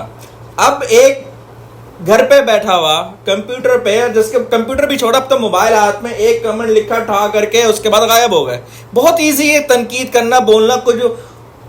अब एक घर पे बैठा हुआ कंप्यूटर पे, जिसके कंप्यूटर भी छोड़ा, अब तो मोबाइल हाथ में, एक कमेंट लिखा ठा करके उसके बाद गायब हो गए। बहुत इजी है तनकीद करना, बोलना। को जो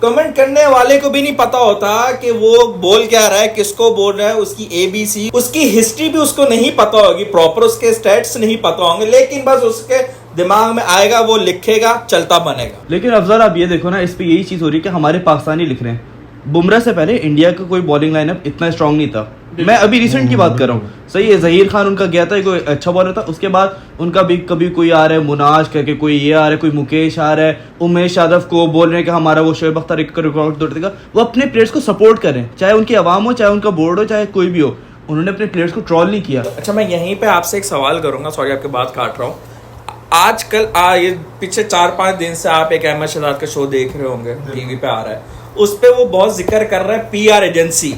कमेंट करने वाले को भी नहीं पता होता कि वो बोल क्या रहा है, किसको बोल रहा है, उसकी ABC, उसकी हिस्ट्री भी उसको नहीं पता होगी प्रॉपर, उसके स्टैट्स नहीं पता होंगे, लेकिन बस उसके दिमाग में आएगा, वो लिखेगा, चलता बनेगा। लेकिन अफजल आप ये देखो ना, इस पे यही चीज हो रही है कि हमारे पाकिस्तानी लिख रहे हैं। बुमराह से पहले इंडिया का कोई बॉलिंग लाइनअप इतना स्ट्रांग नहीं था। मैं अभी रिसेंट की बात कर रहा हूँ, सही है, जहीर खान उनका गया था, कोई अच्छा बॉलर था। उसके बाद उनका भी कभी कोई आ रहा है मुनाज करके, कोई ये आ रहा है, कोई मुकेश आ रहा है, उमेश यादव को बोल रहे हैं कि हमारा वो शोएब अख्तर रिकॉर्ड तोड़ देगा। वो अपने प्लेयर्स को सपोर्ट कर रहे हैं, चाहे उनकी आवाम हो, चाहे उनका बोर्ड हो, चाहे कोई भी हो। उन्होंने अपने प्लेयर्स को ट्रोल नहीं किया। अच्छा, मैं यहीं पे आपसे एक सवाल करूंगा, सॉरी आपकी बात काट रहा हूँ। आजकल ये पिछले 4-5 दिन से आप एक अहमद शहजाद का शो देख रहे होंगे, टीवी पे आ रहा है, उस पे वो बहुत जिक्र कर रहा है PR एजेंसी।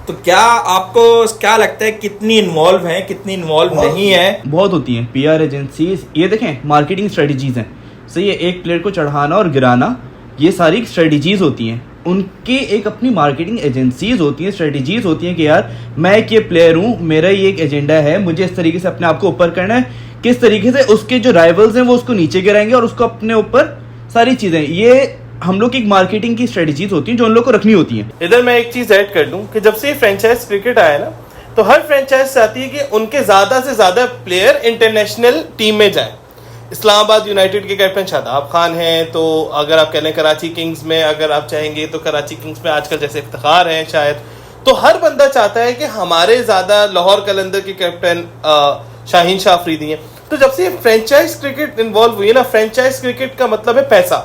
तो क्या आपको क्या लगता है, कितनी इन्वॉल्व है, कितनी इन्वॉल्व नहीं है? बहुत होती हैं PR एजेंसीज। ये देखें, मार्केटिंग स्ट्रेटजीज हैं, सही है, एक प्लेयर को चढ़ाना और गिराना, ये सारी स्ट्रेटजीज होती हैं। उनकी एक अपनी मार्केटिंग एजेंसीज होती हैं, स्ट्रेटजीज होती हैं कि यार मैं एक ये प्लेयर हूँ, मेरा ये एक एजेंडा है, मुझे इस तरीके से अपने आप को ऊपर करना है, किस तरीके से उसके जो राइवल्स हैं वो उसको नीचे गिराएंगे और उसको अपने ऊपर सारी चीजें, ये हम लोग की एक मार्केटिंग की स्ट्रेटजीज होती हैं जो उन लोग को रखनी होती हैं। इधर मैं एक चीज ऐड कर दूं कि जब से फ्रेंचाइज क्रिकेट आया ना, तो हर फ्रेंचाइज चाहती है कि उनके ज्यादा से ज्यादा प्लेयर इंटरनेशनल टीम में जाएं। इस्लामाबाद यूनाइटेड के कैप्टन शादाब खान हैं, तो अगर आप कह लें कराची किंग्स में अगर आप चाहेंगे तो कराची किंग्स में आजकल जैसे इफ्तिखार हैं शायद, तो हर बंदा चाहता है कि हमारे ज्यादा लाहौर कलंदर के कैप्टन शाहीन शाह अफरीदी हैं। तो जब से फ्रेंचाइज क्रिकेट इन्वॉल्व हुई है ना, फ्रेंचाइज क्रिकेट का मतलब है पैसा,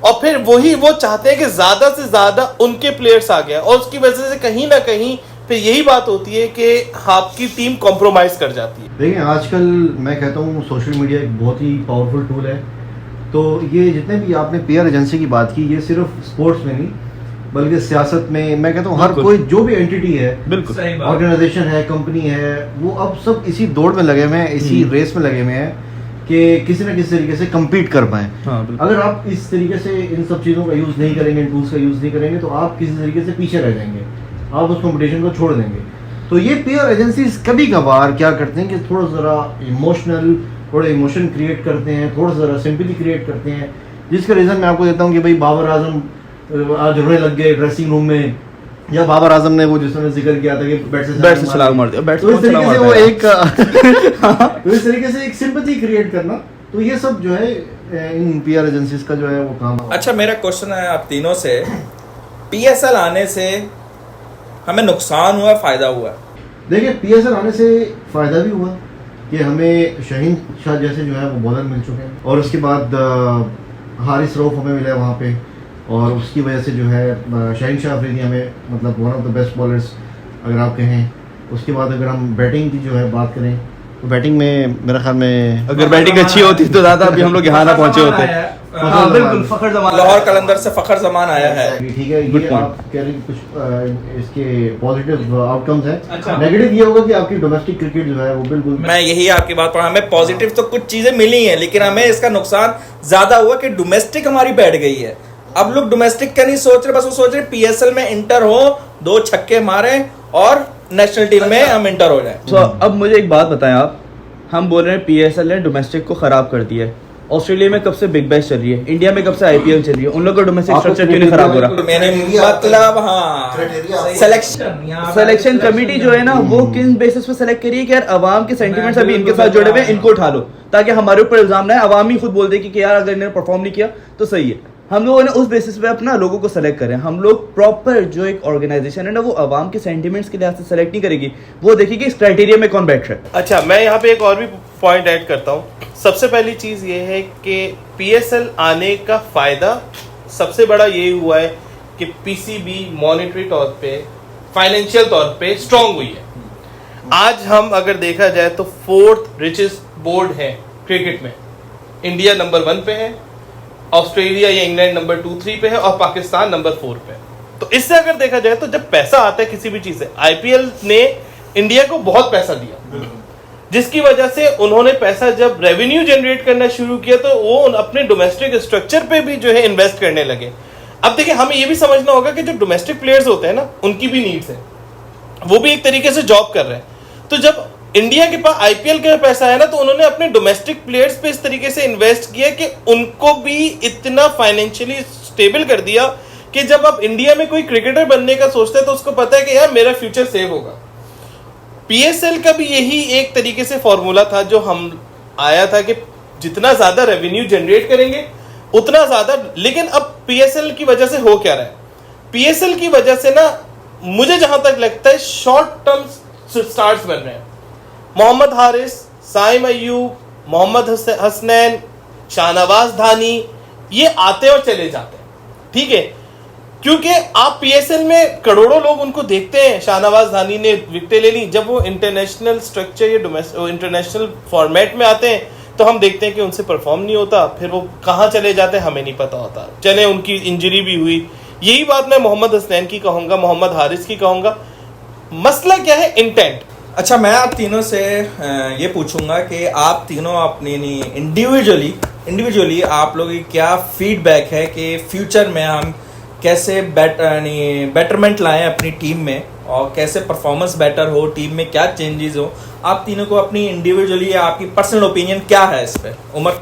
और फिर वही वो चाहते हैं कि ज्यादा से ज्यादा उनके प्लेयर्स आ गए, और उसकी वजह से कहीं ना कहीं फिर यही बात होती है कि आपकी टीम कॉम्प्रोमाइज कर जाती है। देखिए आजकल मैं कहता हूँ सोशल मीडिया एक बहुत ही पावरफुल टूल है। तो ये जितने भी आपने PR एजेंसी की बात की, ये सिर्फ स्पोर्ट्स में नहीं बल्कि सियासत में, मैं कहता हूँ हर कोई जो भी एंटिटी है, बिल्कुल ऑर्गेनाइजेशन है, कंपनी है, वो अब सब इसी दौड़ में लगे हुए हैं, इसी रेस में लगे हुए हैं कि किसी न किसी तरीके से कम्पीट कर पाएं। अगर आप इस तरीके से इन सब चीज़ों का यूज़ नहीं करेंगे, इन टूल्स का यूज़ नहीं करेंगे, तो आप किसी तरीके से पीछे रह जाएंगे, आप उस कंपटीशन को छोड़ देंगे। तो ये PR एजेंसीज कभी कभार क्या करते हैं कि थोड़ा ज़रा इमोशनल, थोड़ा इमोशन क्रिएट करते हैं, थोड़ा ज़रा सिंपैथी क्रिएट करते हैं, जिसका रीज़न मैं आपको देता हूँ कि भाई बाबर आजम आज रोने लग गए ड्रेसिंग रूम में, या बाबर आजम ने वो जिसने जिक्र किया था कि बैट से छलांग मार दिया, बैट तो इस तरीके से वो एक तो इस तरीके से एक सिंपैथी क्रिएट करना, तो ये सब जो है इन PR एजेंसीज का जो है वो काम है। अच्छा, मेरा क्वेश्चन है आप तीनों से, PSL आने से हमें नुकसान हुआ, फायदा हुआ? देखिए PSL आने से फायदा भी हुआ कि हमें शाहीन शाह जैसे जो है वो बॉलर मिल चुके हैं, और उसके बाद हारिस रऊफ हमें मिला है वहाँ पे, और उसकी वजह से जो है शाहीन शाह अफरीदी हमें मतलब one of the best bowlers अगर आप कहें। उसके बाद अगर हम बैटिंग की जो है बात करें, तो बैटिंग में मेरे ख्याल में अगर बैटिंग अच्छी होती तो ज्यादा अभी हम लोग यहाँ ना पहुंचे होते। हाँ बिल्कुल, फखर जमान, लाहौर कलंदर से फखर जमान आया है। ठीक है, ये आप कह रहे हैं कुछ इसके पॉजिटिव आउटकम्स हैं। नेगेटिव ये होगा कि आपकी डोमेस्टिक क्रिकेट जो है वो बिल्कुल, मैं यही आपकी बात पर, हमें पॉजिटिव तो कुछ चीजें मिली हैं, लेकिन हमें इसका नुकसान ज्यादा हुआ कि डोमेस्टिक हमारी बैठ गई है। अब लोग डोमेस्टिक का नहीं सोच रहे, बस वो सोच रहे PSL में इंटर हो, 2 छक्के मारे और नेशनल टीम में हम इंटर हो जाए। तो अब मुझे एक बात बताएं आप, हम बोल रहे हैं PSL ने डोमेस्टिक को खराब कर दिया है। ऑस्ट्रेलिया में कब से बिग बैश चल रही है, इंडिया में कब से IPL चल रही है, उन लोगों का डोमेस्टिक स्ट्रक्चर क्यों नहीं खराब हो रहा? मैंने मतलब हाँ, सिलेक्शन कमेटी जो है ना, वो किन बेसिस पे सेलेक्ट करी है कि यार अवाम के सेंटिमेंट्स अभी इनके साथ जुड़े हुए हैं, इनको उठा लो, ताकि हमारे ऊपर इल्जाम ना है, अवाम ही खुद बोल दे कि यार अगर इन्होंने परफॉर्म नहीं किया तो सही है। हम लोगों ने उस बेसिस पे अपना लोगों को सेलेक्ट करें। हम लोग प्रॉपर जो एक ऑर्गेनाइजेशन है ना, वो आवाम के सेंटिमेंट्स के लिहाज से सेलेक्ट नहीं करेगी, वो देखेगी इस क्राइटेरिया में कौन बैठ रहा है। अच्छा, मैं यहाँ पे एक और भी पॉइंट ऐड करता हूँ। सबसे पहली चीज़ ये है कि पीएसएल आने का फ़ायदा सबसे बड़ा ये हुआ है कि पीसीबी मॉनेटरी तौर पे, फाइनेंशियल तौर पे स्ट्रांग हुई है। आज हम अगर देखा जाए तो 4th रिचेस्ट बोर्ड है क्रिकेट में। इंडिया नंबर 1 पे है, ऑस्ट्रेलिया या इंग्लैंड नंबर 2-3 पे है और पाकिस्तान नंबर 4 पे है। तो इससे अगर देखा जाए तो जब पैसा आता है किसी भी चीज से, आईपीएल ने इंडिया को बहुत पैसा दिया, जिसकी वजह से उन्होंने पैसा जब रेवेन्यू जनरेट करना शुरू किया तो वो अपने डोमेस्टिक स्ट्रक्चर पे भी जो है इन्वेस्ट करने लगे। अब देखिए, हमें ये भी समझना होगा कि जो डोमेस्टिक प्लेयर्स होते हैं ना, उनकी भी नीड्स है, वो भी एक तरीके से जॉब कर रहे हैं। तो जब इंडिया के पास आईपीएल का पैसा है ना, तो उन्होंने अपने डोमेस्टिक प्लेयर्स पे इस तरीके से इन्वेस्ट किया कि उनको भी इतना फाइनेंशियली स्टेबल कर दिया कि जब अब इंडिया में कोई क्रिकेटर बनने का सोचता है तो उसको पता है कि यार मेरा फ्यूचर सेव होगा। पीएसएल का भी यही एक तरीके से फॉर्मूला था जो हम आया था कि जितना ज्यादा रेवेन्यू जनरेट करेंगे उतना ज्यादा। लेकिन अब पीएसएल की वजह से हो क्या रहा है, पीएसएल की वजह से ना मुझे जहां तक लगता है शॉर्ट टर्म स्टार्स बन रहे हैं। मोहम्मद हारिस, साइम अय्यूब, मोहम्मद हसनैन, शाहनवाज धानी, ये आते और चले जाते हैं, ठीक है, क्योंकि आप पीएसएल में करोड़ों लोग उनको देखते हैं। शाहनवाज धानी ने विकेटें ले ली, जब वो इंटरनेशनल स्ट्रक्चर या इंटरनेशनल फॉर्मेट में आते हैं तो हम देखते हैं कि उनसे परफॉर्म नहीं होता, फिर वो कहाँ चले जाते हैं हमें नहीं पता होता। चले उनकी इंजरी भी हुई। यही बात मैं मोहम्मद हसनैन की कहूँगा, मोहम्मद हारिस की कहूँगा। मसला क्या है, इंटेंट। अच्छा, मैं आप तीनों से ये पूछूंगा कि आप तीनों अपनी इंडिविजुअली आप लोगों की क्या फीडबैक है कि फ्यूचर में हम कैसे बेटरमेंट लाएं अपनी टीम में और कैसे परफॉर्मेंस बेटर हो, टीम में क्या चेंजेस हो। आप तीनों को अपनी इंडिविजुअली आपकी पर्सनल ओपिनियन क्या है इस पर? उमर।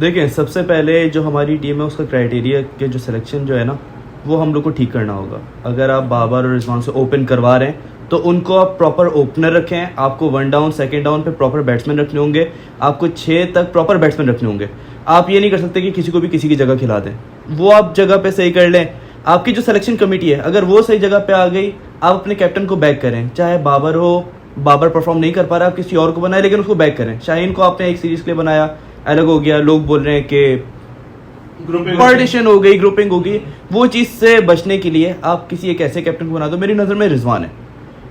देखिए, सबसे पहले जो हमारी टीम है उसका क्राइटेरिया के जो सिलेक्शन जो है ना, वो हम लोग को ठीक करना होगा। अगर आप बाबर और रिजवान से ओपन करवा रहे हैं तो उनको आप प्रॉपर ओपनर रखें। आपको 1 डाउन 2nd डाउन पे प्रॉपर बैट्समैन रखने होंगे, आपको 6 तक प्रॉपर बैट्समैन रखने होंगे। आप ये नहीं कर सकते कि किसी को भी किसी की जगह खिला दें, वो आप जगह पे सही कर लें। आपकी जो सिलेक्शन कमेटी है अगर वो सही जगह पे आ गई, आप अपने कैप्टन को बैक करें। चाहे बाबर हो, बाबर परफॉर्म नहीं कर पा रहा, आप किसी और को बनाए लेकिन उसको बैक करें। शाहीन को आपने एक सीरीज के लिए बनाया, अलग हो गया, लोग बोल रहे हैं कि पार्टीशन हो गई, ग्रुपिंग हो गई। वो चीज़ से बचने के लिए आप किसी एक ऐसे कैप्टन को बना दो। मेरी नज़र में रिजवान है,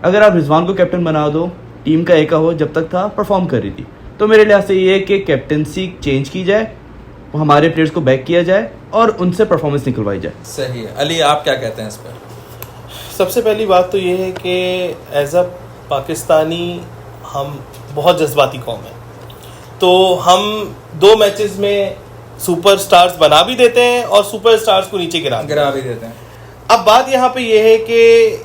अगर आप रिजवान को कैप्टन बना दो, टीम का एका हो, जब तक था परफॉर्म कर रही थी। तो मेरे लिहाज से ये है कि कैप्टनसी चेंज की जाए, हमारे प्लेयर्स को बैक किया जाए और उनसे परफॉर्मेंस निकलवाई जाए। सही है। अली, आप क्या कहते हैं इस पर? सबसे पहली बात तो ये है कि एज अ पाकिस्तानी हम बहुत जज्बाती कौम है, तो हम 2 मैचेस में सुपरस्टार्स बना भी देते हैं और सुपरस्टार्स को नीचे गिरा भी देते हैं। अब बात यहाँ पे ये है कि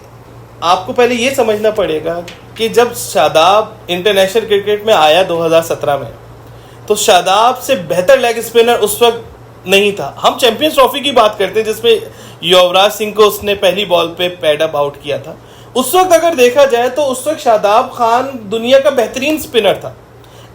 आपको पहले ये समझना पड़ेगा कि जब शादाब इंटरनेशनल क्रिकेट में आया 2017 में, तो शादाब से बेहतर लेग स्पिनर उस वक्त नहीं था। हम चैंपियंस ट्रॉफी की बात करते हैं जिसमें युवराज सिंह को उसने पहली बॉल पे पैड अप आउट किया था। उस वक्त अगर देखा जाए तो उस वक्त शादाब खान दुनिया का बेहतरीन स्पिनर था।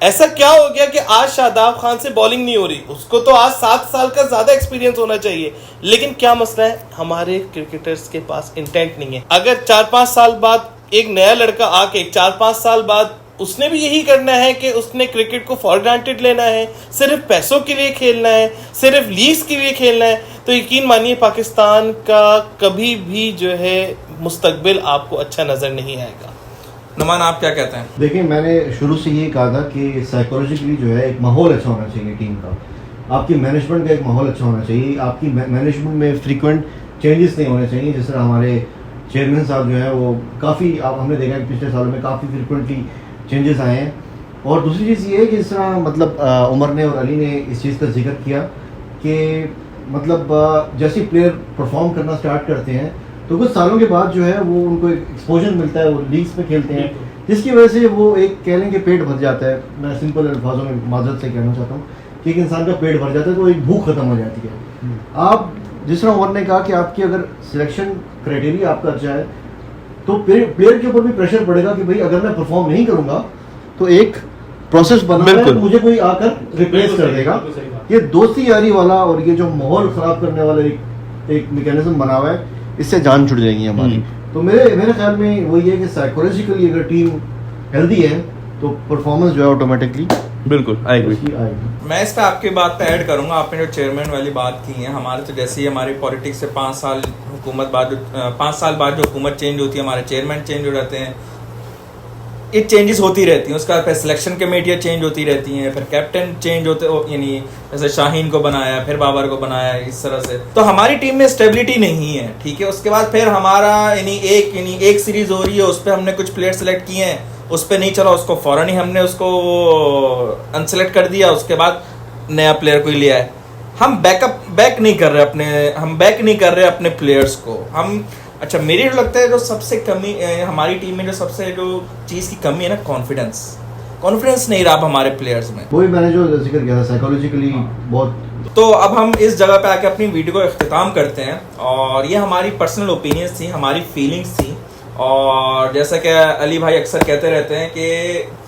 ऐसा क्या हो गया कि आज शादाब खान से बॉलिंग नहीं हो रही? उसको तो आज 7 साल का ज्यादा एक्सपीरियंस होना चाहिए, लेकिन क्या मसला है, हमारे क्रिकेटर्स के पास इंटेंट नहीं है। अगर 4-5 साल बाद एक नया लड़का आके 4-5 साल बाद उसने भी यही करना है कि उसने क्रिकेट को फॉर ग्रांटेड लेना है, सिर्फ पैसों के लिए खेलना है, सिर्फ लीग्स के लिए खेलना है, तो यकीन मानिए पाकिस्तान का कभी भी जो है मुस्तकबिल आपको अच्छा नजर नहीं आएगा। नुमान, आप क्या कहते हैं? देखिए, मैंने शुरू से ये कहा था कि साइकोलॉजिकली जो है एक माहौल अच्छा होना चाहिए टीम का, आपकी मैनेजमेंट का एक माहौल अच्छा होना चाहिए, आपकी मैनेजमेंट में फ्रीक्वेंट चेंजेस नहीं होने चाहिए। जिस तरह हमारे चेयरमैन साहब जो हैं वो काफ़ी, आप हमने देखा कि पिछले सालों में काफ़ी फ्रीक्वेंटली चेंजेस आए हैं। और दूसरी चीज़ ये है कि जिस तरह मतलब उमर ने और अली ने इस चीज़ का जिक्र किया कि मतलब जैसे प्लेयर परफॉर्म करना स्टार्ट करते हैं तो कुछ सालों के बाद जो है वो उनको एक एक्सपोजर मिलता है, वो लीग्स में खेलते हैं, जिसकी वजह से वो एक कह लें कि पेट भर जाता है। मैं सिंपल अल्फाजों में माजरत से कहना चाहता हूँ कि एक इंसान का पेट भर जाता है तो एक भूख खत्म हो जाती है। आप जिस तरह उमर ने कहा कि आपकी अगर सिलेक्शन क्राइटेरिया आपका अच्छा है तो प्लेयर के ऊपर भी प्रेशर पड़ेगा कि भाई अगर मैं परफॉर्म नहीं करूंगा तो एक प्रोसेस बना है, मुझे कोई आकर रिप्लेस कर देगा। ये दोस्ती यारी वाला और ये जो माहौल खराब करने वाला एक मैकेनिज्म बना हुआ है, इससे जान छुट जाएगी हमारी। तो मेरे ख्याल में वही है कि साइकोलॉजिकली अगर टीम हेल्दी है तो परफॉर्मेंस जो है ऑटोमेटिकली बिल्कुल आई एग्री। आएगी। मैं इस पे आपकी बात पे ऐड करूंगा, आपने जो चेयरमैन वाली बात की है, हमारे तो जैसे ही हमारी पॉलिटिक्स से 5 साल बाद जो हुकूमत चेंज होती है, हमारे चेयरमैन चेंज हो जाते हैं, ये चेंजेस होती रहती हैं। उसका फिर सिलेक्शन कमेटियाँ चेंज होती रहती हैं, फिर कैप्टन चेंज होते, यानी जैसे शाहीन को बनाया, फिर बाबर को बनाया, इस तरह से तो हमारी टीम में स्टेबिलिटी नहीं है, ठीक है। उसके बाद फिर हमारा एक सीरीज हो रही है, उस पर हमने कुछ प्लेयर सेलेक्ट किए हैं, उस पर नहीं चला, उसको फौरन ही हमने उसको अनसेलेक्ट कर दिया, उसके बाद नया प्लेयर कोई लिया है। हम बैक नहीं कर रहे अपने प्लेयर्स को। हम अच्छा, मेरे को लगता है जो सबसे कमी हमारी टीम में जो चीज़ की कमी है ना, कॉन्फिडेंस नहीं रहा हमारे प्लेयर्स में। वही मैंने जो जिक्र किया था, साइकोलॉजिकली बहुत। तो अब हम इस जगह पे आके अपनी वीडियो को इख्तिताम करते हैं, और ये हमारी पर्सनल ओपिनियंस थी, हमारी फीलिंग्स थी। और जैसा कि अली भाई अक्सर कहते रहते हैं कि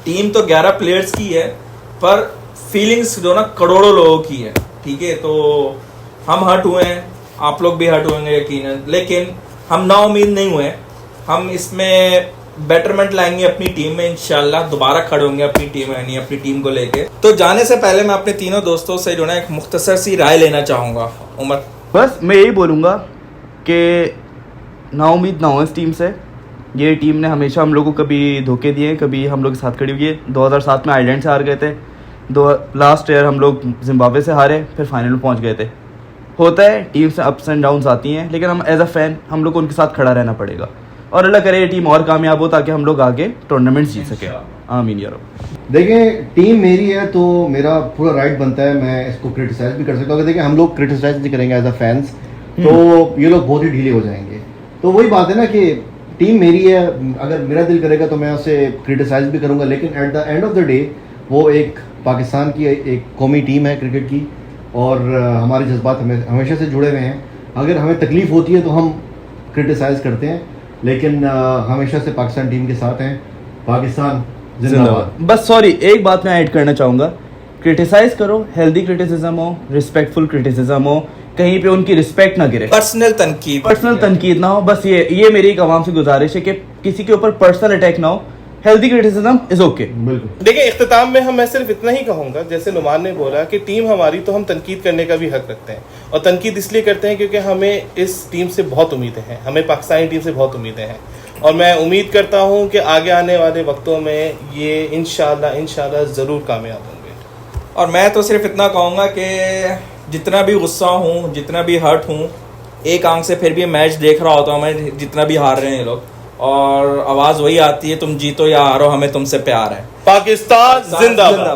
टीम तो 11 प्लेयर्स की है, पर फीलिंग्स जो ना करोड़ों लोगों की है, ठीक है। तो हम हर्ट हुए हैं, आप लोग भी हर्ट होंगे यकीनन, लेकिन हम ना उम्मीद नहीं हुए। हम इसमें बेटरमेंट लाएंगे अपनी टीम में, इंशाल्लाह दोबारा खड़े होंगे अपनी टीम में, नहीं अपनी टीम को लेके। तो जाने से पहले मैं अपने तीनों दोस्तों से जो ना एक मुख्तसर सी राय लेना चाहूँगा। उमर, बस मैं यही बोलूँगा कि नाउम्मीद ना हो इस टीम से। ये टीम ने हमेशा हम लोगों को कभी धोखे दिए, कभी हम लोग के साथ खड़ी हुई है। 2007 में आयरलैंड से हार गए थे, लास्ट ईयर हम लोग जिम्बाब्वे से हारे, फिर फाइनल में पहुंच गए थे। होता है, टीम से अप्स एंड डाउन्स आती हैं, लेकिन हम एज अ फैन हम लोग को उनके साथ खड़ा रहना पड़ेगा, और अल्लाह करे ये टीम और कामयाब हो ताकि हम लोग आगे टूर्नामेंट जीत सके। आमीन या रब। देखें, टीम मेरी है तो मेरा पूरा राइट बनता है, मैं इसको क्रिटिसाइज भी कर सकता हूँ। अगर देखें हम लोग क्रिटिसाइज नहीं करेंगे एज अ फैंस तो ये लोग बहुत ही ढीले हो जाएंगे। तो वही बात है ना कि टीम मेरी है, अगर मेरा दिल करेगा तो मैं उसे क्रिटिसाइज भी करूँगा, लेकिन at the end of the day वो एक पाकिस्तान की एक कौमी टीम है क्रिकेट की, और हमारे जज्बात हमेशा से जुड़े हुए हैं। अगर हमें तकलीफ होती है तो हम क्रिटिसाइज करते हैं, लेकिन हमेशा से पाकिस्तान टीम के साथ हैं। पाकिस्तान जिंदाबाद। बस सॉरी, एक बात मैं ऐड करना चाहूँगा, क्रिटिसाइज करो, हेल्दी क्रिटिसिज्म हो, रिस्पेक्टफुल क्रिटिसिज्म हो, कहीं पे उनकी रिस्पेक्ट ना गिरे, पर्सनल तनकीद ना हो। बस ये मेरी एक आवाम से गुजारिश है कि किसी के ऊपर पर्सनल अटैक ना हो। Healthy criticism is okay. बिल्कुल। देखिए, इख्तिताम में मैं सिर्फ इतना ही कहूंगा, जैसे नुमान ने बोला कि टीम हमारी, तो हम तनकीद करने का भी हक रखते हैं, और तनकीद इसलिए करते हैं क्योंकि हमें इस टीम से बहुत उम्मीदें हैं, हमें पाकिस्तानी टीम से बहुत उम्मीदें हैं, और मैं उम्मीद करता हूं कि आगे आने वाले वक्तों में ये इंशाल्लाह ज़रूर कामयाब होंगे। और मैं तो सिर्फ इतना कहूँगा कि जितना भी गुस्सा हूँ, जितना भी हर्ट हूँ, एक आंख से फिर भी मैच देख रहा होता हूँ मैं, जितना भी हार रहे हैं ये लोग, और आवाज़ वही आती है, तुम जीतो या हारो हमें तुमसे प्यार है। पाकिस्तान जिंदाबाद।